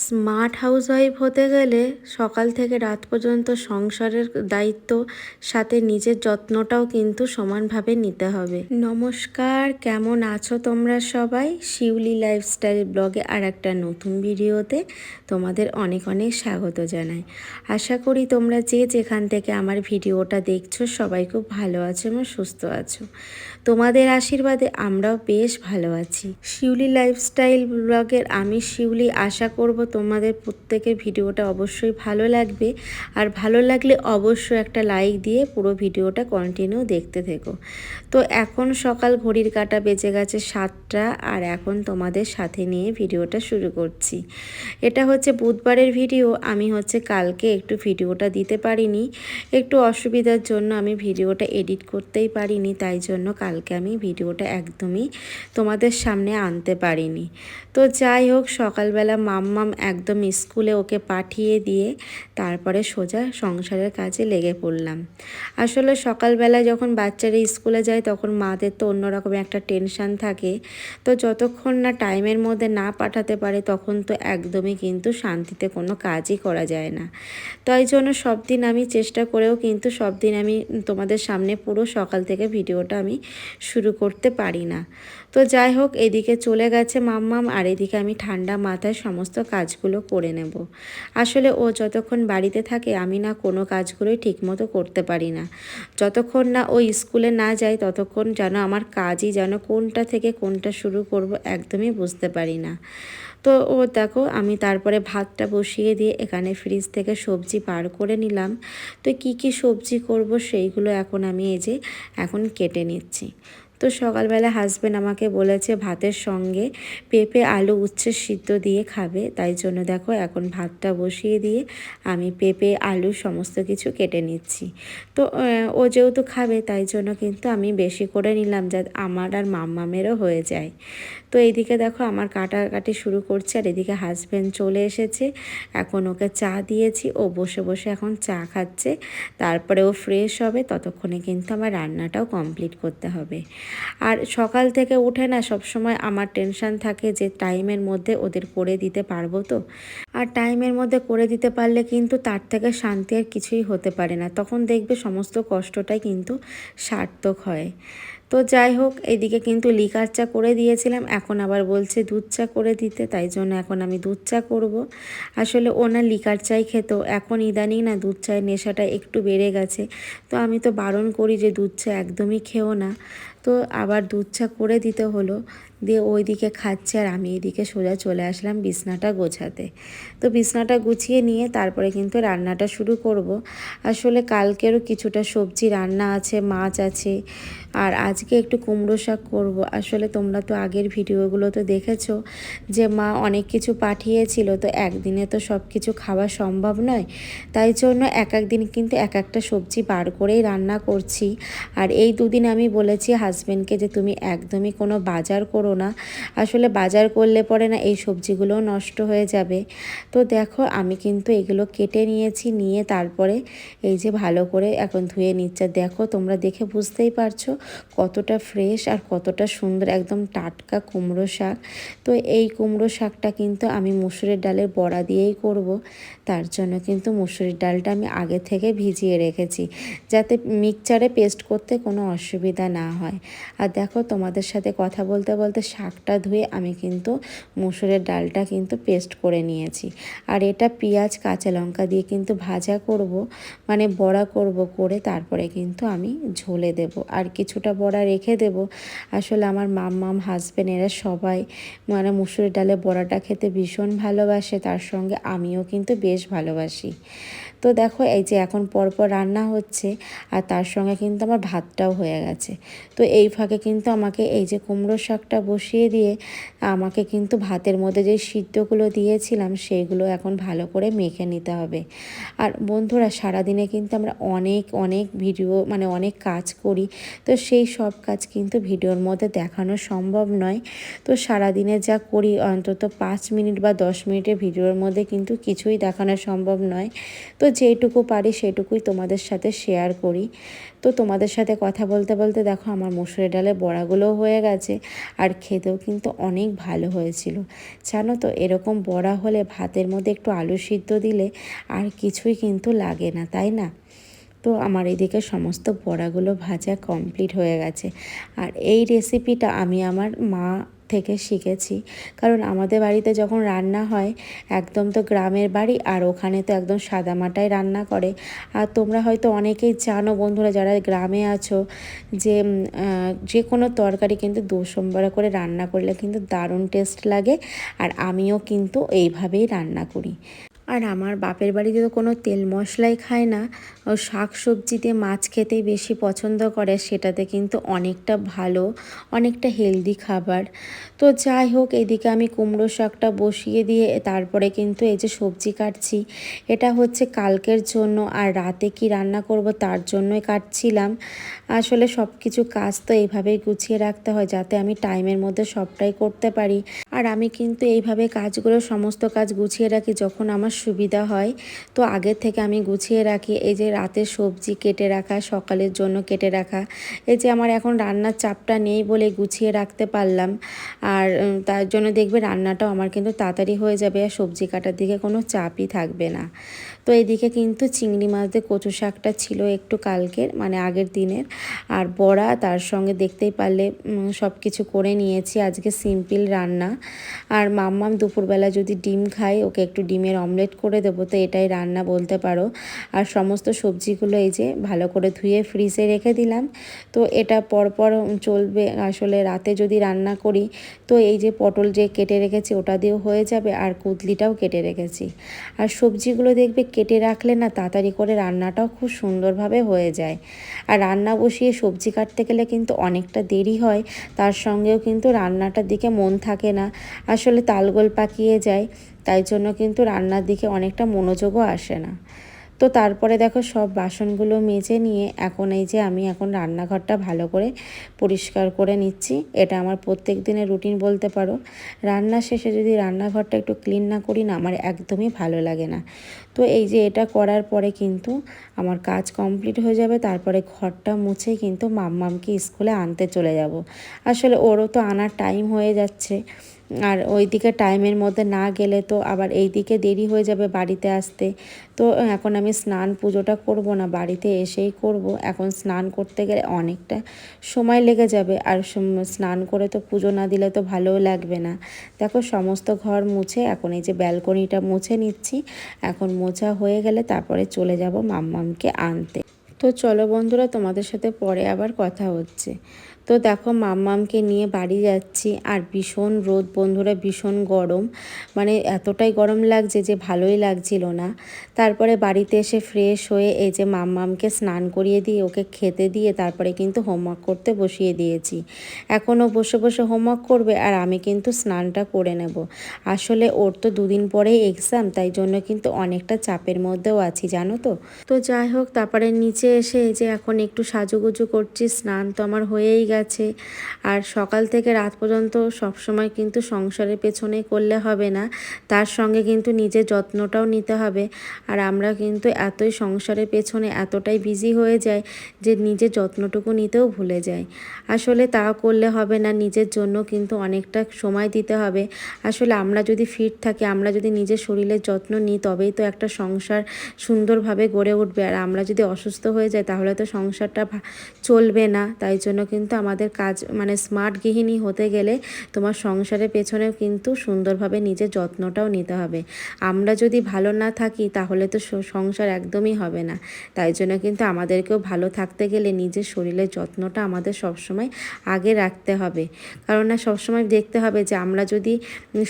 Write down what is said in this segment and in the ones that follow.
Smart housewife হতে গেলে সকাল থেকে রাত পর্যন্ত সংসারের দায়িত্ব সাথে নিজের যত্নটাও কিন্তু সমানভাবে নিতে হবে। নমস্কার, কেমন আছো তোমরা সবাই? শিউলি লাইফস্টাইল ব্লগে আর একটা নতুন ভিডিওতে তোমাদের অনেক অনেক স্বাগত জানাই। আশা করি তোমরা যে যেখান থেকে আমার ভিডিওটা দেখছো সবাই খুব ভালো আছো এবং সুস্থ আছো। তোমাদের আশীর্বাদে আমরাও বেশ ভালো আছি। শিউলি লাইফস্টাইল ব্লগের আমি শিউলি আশা করব তোমাদের প্রত্যেকের ভিডিওটা অবশ্যই ভালো লাগবে, আর ভালো লাগলে অবশ্যই একটা লাইক দিয়ে পুরো ভিডিওটা কন্টিনিউ দেখতে থেকো। তো এখন সকাল ঘড়ির কাঁটা বেজে গেছে 7টা, আর এখন তোমাদের সাথে নিয়ে ভিডিওটা শুরু করছি। এটা হচ্ছে বুধবারের ভিডিও। আমি কালকে একটু ভিডিওটা দিতে পারিনি, একটু অসুবিধার জন্য আমি ভিডিওটা এডিট করতেই পারিনি, তাই জন্য কালকে আমি ভিডিওটা একদমই তোমাদের সামনে আনতে পারিনি। তো যাই হোক, সকালবেলা মাম্মাম একদম স্কুলে ওকে পাঠিয়ে দিয়ে তারপরে সোজা সংসারের কাজে লেগে পড়লাম। আসলে সকালবেলা যখন বাচ্চারা স্কুলে যায় তখন মাদের তো অন্যরকম একটা টেনশান থাকে। তো যতক্ষণ না টাইমের মধ্যে না পাঠাতে পারে তখন তো একদমই কিন্তু শান্তিতে কোনো কাজই করা যায় না। তাই জন্য সব দিন আমি চেষ্টা করেও কিন্তু সব দিন আমি তোমাদের সামনে পুরো সকাল থেকে ভিডিওটা আমি শুরু করতে পারি না। তো যাই হোক, এদিকে চলে গেছে মাম্মাম, আর এদিকে আমি ঠান্ডা মাথায় সমস্ত কাজগুলো করে নেব। আসলে ও যতক্ষণ বাড়িতে থাকে আমি না কোনো কাজগুলোই ঠিকমতো করতে পারি না। যতক্ষণ না ও স্কুলে না যায় ততক্ষণ যেন আমার কাজই যেন কোনটা থেকে কোনটা শুরু করব একদমই বুঝতে পারি না। তো ও দেখো, আমি তারপরে ভাতটা বসিয়ে দিয়ে এখানে ফ্রিজ থেকে সবজি বার করে নিলাম। তো কি কি সবজি করব সেইগুলো এখন আমি এখন কেটে নিচ্ছি। তো সকালবেলা হাজব্যান্ড আমাকে বলেছে ভাতের সঙ্গে পেঁপে আলু উচ্ছে সিদ্ধ দিয়ে খাবে, তাই জন্য দেখো এখন ভাতটা বসিয়ে দিয়ে আমি পেঁপে আলু সমস্ত কিছু কেটে নিচ্ছি। তো ও যেহেতু খাবে তাই জন্য কিন্তু আমি বেশি করে নিলাম, যাতে আমার আর মাম্মামেরও হয়ে যায়। তো এইদিকে দেখো আমার কাটাকাটি শুরু করছে, আর এদিকে হাজব্যান্ড চলে এসেছে। এখন ওকে চা দিয়েছি, ও বসে বসে এখন চা খাচ্ছে। তারপরে ও ফ্রেশ হবে, ততক্ষণে কিন্তু আমার রান্নাটাও কমপ্লিট করতে হবে। আর সকাল থেকে উঠে না সবসময় আমার টেনশান থাকে যে টাইমের মধ্যে ওদের করে দিতে পারবো তো। আর টাইমের মধ্যে করে দিতে পারলে কিন্তু তার থেকে শান্তি আর কিছুই হতে পারে না, তখন দেখবে সমস্ত কষ্টটাই কিন্তু সার্থক হয়। তো যাই হোক, এদিকে কিন্তু লিকার চা করে দিয়েছিলাম, এখন আবার বলছে দুধ চা করে দিতে, তাই জন্য এখন আমি দুধ চা করব। আসলে ও না লিকার চাই খেত, এখন ইদানিং না দুধ চায়ের নেশাটা একটু বেড়ে গেছে। তো আমি তো বারণ করি যে দুধ চা একদমই খেও না। তো আবার দুধ চা করে দিতে হলো, দিয়ে ওইদিকে খাচ্ছে আর আমি এদিকে সোজা চলে আসলাম বিছনাটা গোছাতে। তো বিছনাটা গুছিয়ে নিয়ে তারপরে কিন্তু রান্নাটা শুরু করব। আসলে কালকেরও কিছুটা সবজি রান্না আছে, মাছ আছে, আর আজকে একটু কুমড়ো শাক করব। আসলে তোমরা তো আগের ভিডিওগুলো তো দেখেছো যে মা অনেক কিছু পাঠিয়েছিল, তো একদিনে তো সব কিছু খাওয়া সম্ভব নয়, তাই জন্য এক এক দিন কিন্তু এক একটা সবজি বার করেই রান্না করছি। আর এই দুদিন আমি বলেছি হাজব্যান্ডকে যে তুমি একদমই কোনো বাজার করো না, আসলে বাজার করলে পরে না এই সবজিগুলোও নষ্ট হয়ে যাবে। তো দেখো আমি কিন্তু এগুলো কেটে নিয়েছি, নিয়ে তারপরে এই যে ভালো করে এখন ধুয়ে নিচ্ছে। দেখো তোমরা দেখে বুঝতেই পারছো কতটা ফ্রেশ আর কতটা সুন্দর একদম টাটকা কুমড়ো শাক। তো এই কুমড়ো শাকটা কিন্তু আমি মুসুরির ডালের বড়া দিয়েই করব। তার জন্য কিন্তু মুসুরির ডালটা আমি আগে থেকে ভিজিয়ে রেখেছি, যাতে মিক্সচারে পেস্ট করতে কোনো অসুবিধা না হয়। আর দেখো তোমাদের সাথে কথা বলতে বলতে শাকটা ধুয়ে আমি কিন্তু মুসুরের ডালটা কিন্তু পেস্ট করে নিয়েছি। আর এটা পেঁয়াজ কাঁচা লঙ্কা দিয়ে কিন্তু ভাজা করব, মানে বড়া করব, করে তারপরে কিন্তু আমি ঝোলে দেব, আর কিছুটা বড়া রেখে দেব। আসলে আমার মাম্মাম হাজব্যান্ড এরা সবাই মানে মুসুরির ডালে বড়াটা খেতে ভীষণ ভালোবাসে, তার সঙ্গে আমিও কিন্তু বেশ ভালোবাসি। তো দেখো এই যে এখন পরপর রান্না হচ্ছে, আর তার সঙ্গে কিন্তু আমার ভাতটাও হয়ে গেছে। তো এই ফাঁকে কিন্তু আমাকে এই যে কুমড়ো শাকটা বসিয়ে দিয়ে আমাকে কিন্তু ভাতের মধ্যে যে সিদ্ধগুলো দিয়েছিলাম সেইগুলো এখন ভালো করে মেখে নিতে হবে। আর বন্ধুরা, সারাদিনে কিন্তু আমরা অনেক অনেক ভিডিও মানে অনেক কাজ করি, তো সেই সব কাজ কিন্তু ভিডিওর মধ্যে দেখানো সম্ভব নয়। তো সারাদিনে যা করি অন্তত 5 মিনিট বা 10 মিনিটের ভিডিওর মধ্যে কিন্তু কিছুই দেখানো সম্ভব নয়। তো যেইটুকু পারি সেটুকুই তোমাদের সাথে শেয়ার করি। তো তোমাদের সাথে কথা বলতে বলতে দেখো আমার মসুরি ডালের বড়াগুলোও হয়ে গেছে, আর খেতেও কিন্তু অনেক ভালো হয়েছিল। জানো তো, এরকম বড়া হলে ভাতের মধ্যে একটু আলু সিদ্ধ দিলে আর কিছুই কিন্তু লাগে না, তাই না? তো আমার এদিকে সমস্ত বড়াগুলো ভাজা কমপ্লিট হয়ে গেছে। আর এই রেসিপিটা আমি আমার মা থেকে শিখেছি, কারণ আমাদের বাড়িতে যখন রান্না হয় একদম তো গ্রামের বাড়ি, আর ওখানে তো একদম সাদামাটাই রান্না করে। আর তোমরা হয়তো অনেকেই জানো বন্ধুরা যারা গ্রামে আছো, যে যে কোনো তরকারি কিন্তু 2 সোমবার করে রান্না করলে কিন্তু দারুণ টেস্ট লাগে। আর আমিও কিন্তু এইভাবেই রান্না করি। আর আমার বাপের বাড়িতে তো কোনো তেল মশলাই খায় না, ও শাক সবজি দিয়ে মাছ খেতেই বেশি পছন্দ করে। সেটাতে কিন্তু অনেকটা ভালো, অনেকটা হেলদি খাবার। তো যাই হোক, এদিকে আমি কুমড়ো শাকটা বসিয়ে দিয়ে তারপরে কিন্তু এই যে সবজি কাটছি, এটা হচ্ছে কালকের জন্য। আর রাতে কি রান্না করব তার জন্যই কাটছিলাম। আসলে সব কিছু কাজ তো এইভাবেই গুছিয়ে রাখতে হয় যাতে আমি টাইমের মধ্যে সবটাই করতে পারি। আর আমি কিন্তু এইভাবে কাজগুলো সমস্ত কাজ গুছিয়ে রাখি যখন আমার সুবিধা হয়। তো আগের থেকে আমি গুছিয়ে রাখি। এই যে রাতের সবজি কেটে রাখা, সকালের জন্য কেটে রাখা, এই যে আমার এখন রান্নার চাপটা নেই বলে গুছিয়ে রাখতে পারলাম। আর তার জন্য দেখবে রান্নাটাও আমার কিন্তু তাড়াতাড়ি হয়ে যাবে, আর সবজি কাটার দিকে কোনো চাপই থাকবে না। তো এদিকে কিন্তু চিংড়ি মাছ দিয়ে কচু শাকটা ছিল একটু কালকের, মানে আগের দিনের, আর বড়া তার সঙ্গে দেখতেই পারলে সব কিছু করে নিয়েছি। আজকে সিম্পল রান্না। আর মাম্মাম দুপুরবেলা যদি ডিম খায়, ওকে একটু ডিমের অমলেট করে দেবো, তো এটাই রান্না বলতে পারো। আর সমস্ত সবজিগুলো এই যে ভালো করে ধুয়ে ফ্রিজে রেখে দিলাম। তো এটা পরপর চলবে। আসলে রাতে যদি রান্না করি তো এই যে পটল যে কেটে রেখেছি ওটা দিয়েও হয়ে যাবে, আর কুদলিটাও কেটে রেখেছি। আর সবজিগুলো দেখবে কেটে রাখলে না তাড়াতাড়ি করে রান্নাটাও খুব সুন্দরভাবে হয়ে যায়। আর রান্না বসিয়ে সবজি কাটতে গেলে কিন্তু অনেকটা দেরি হয়, তার সঙ্গেও কিন্তু রান্নাটার দিকে মন থাকে না, আসলে তালগোল পাকিয়ে যায়। তাই জন্য কিন্তু রান্নার দিকে অনেকটা মনোযোগও আসে না। তো তারপরে দেখো সব বাসনগুলো মেজে নিয়ে এখন এই যে আমি এখন রান্নাঘরটা ভালো করে পরিষ্কার করে নিচ্ছি। এটা আমার প্রত্যেক দিনের রুটিন বলতে পারো। রান্না শেষে যদি রান্নাঘরটা একটু ক্লিন না করি না, আমার একদমই ভালো লাগে না। তো এই যে এটা করার পরে কিন্তু আমার কাজ কমপ্লিট হয়ে যাবে। তারপরে ঘরটা মুছে কিন্তু মাম্মামকে স্কুলে আনতে চলে যাব। আসলে ওরও তো আনার টাইম হয়ে যাচ্ছে, আর ওই দিকে টাইমের মধ্যে না গেলে তো আবার এই দিকে দেরি হয়ে যাবে বাড়িতে আসতে। তো এখন আমি স্নান পুজোটা করব না, বাড়িতে এসেই করব। এখন স্নান করতে গেলে অনেকটা সময় লেগে যাবে, আর স্নান করে তো পুজো না দিলে তো ভালোও লাগবে না। দেখো সমস্ত ঘর মুছে এখন এই যে ব্যালকনিটা মুছে নিচ্ছি। এখন মোছা হয়ে গেলে তারপরে চলে যাব মাম্মামকে আনতে। তো চলো বন্ধুরা, তোমাদের সাথে পরে আবার কথা হচ্ছে। তো দেখো মাম্মামকে নিয়ে বাড়ি যাচ্ছি, আর ভীষণ রোদ বন্ধুরা, ভীষণ গরম, মানে এতটাই গরম লাগছে যে ভালোই লাগছিল না। তারপরে বাড়িতে এসে ফ্রেশ হয়ে এই যে মাম্মামকে স্নান করিয়ে দিয়ে ওকে খেতে দিয়ে তারপরে কিন্তু হোমওয়ার্ক করতে বসিয়ে দিয়েছি। এখনও বসে বসে হোমওয়ার্ক করবে, আর আমি কিন্তু স্নানটা করে নেব। আসলে ওর তো 2 দিন পরেই এক্সাম, তাই জন্য কিন্তু অনেকটা চাপের মধ্যেও আছি, জানো তো। তো যাই হোক, তারপরে নিচে এসে এই যে এখন একটু সাজুগুজু করছি। স্নান তো আমার হয়েই গেছে। আর সকাল থেকে রাত পর্যন্ত সবসময় কিন্তু সংসারের পেছনে করলে হবে না, তার সঙ্গে কিন্তু নিজের যত্নটাও নিতে হবে। আর আমরা কিন্তু এতই সংসারের পেছনে এতটাই বিজি হয়ে যাই যে নিজের যত্নটুকু নিতেও ভুলে যাই। আসলে তা করলে হবে না, নিজের জন্য কিন্তু অনেকটা সময় দিতে হবে। আসলে আমরা যদি ফিট থাকি, আমরা যদি নিজের শরীরের যত্ন নিই, তবেই তো একটা সংসার সুন্দরভাবে গড়ে উঠবে। আর আমরা যদি অসুস্থ হয়ে যাই তাহলে তো সংসারটা চলবে না। তাই জন্য কিন্তু আমাদের কাজ, মানে স্মার্ট গৃহিণী হতে গেলে তোমার সংসারের পেছনেও কিন্তু সুন্দরভাবে নিজের যত্নটাও নিতে হবে। আমরা যদি ভালো না থাকি তাহলে তো সংসার একদমই হবে না। তাই জন্য কিন্তু আমাদেরকেও ভালো থাকতে গেলে নিজের শরীরের যত্নটা আমাদের সবসময় আগে রাখতে হবে। কারণ না, সবসময় দেখতে হবে যে আমরা যদি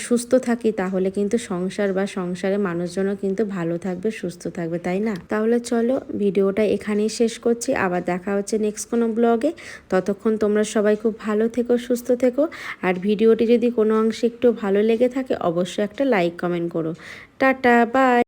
সুস্থ থাকি তাহলে কিন্তু সংসার বা সংসারের মানুষজনও কিন্তু ভালো থাকবে, সুস্থ থাকবে, তাই না? তাহলে চলো ভিডিওটা এখানেই শেষ করছি, আবার দেখা হচ্ছে নেক্সট কোনো ব্লগে। ততক্ষণ তোমরা সবাই খুব ভালো থেকো, সুস্থ থেকো। আর ভিডিওটি যদি কোনো অংশে একটু ভালো লেগে থাকে অবশ্যই একটা লাইক কমেন্ট করো। Tata, by.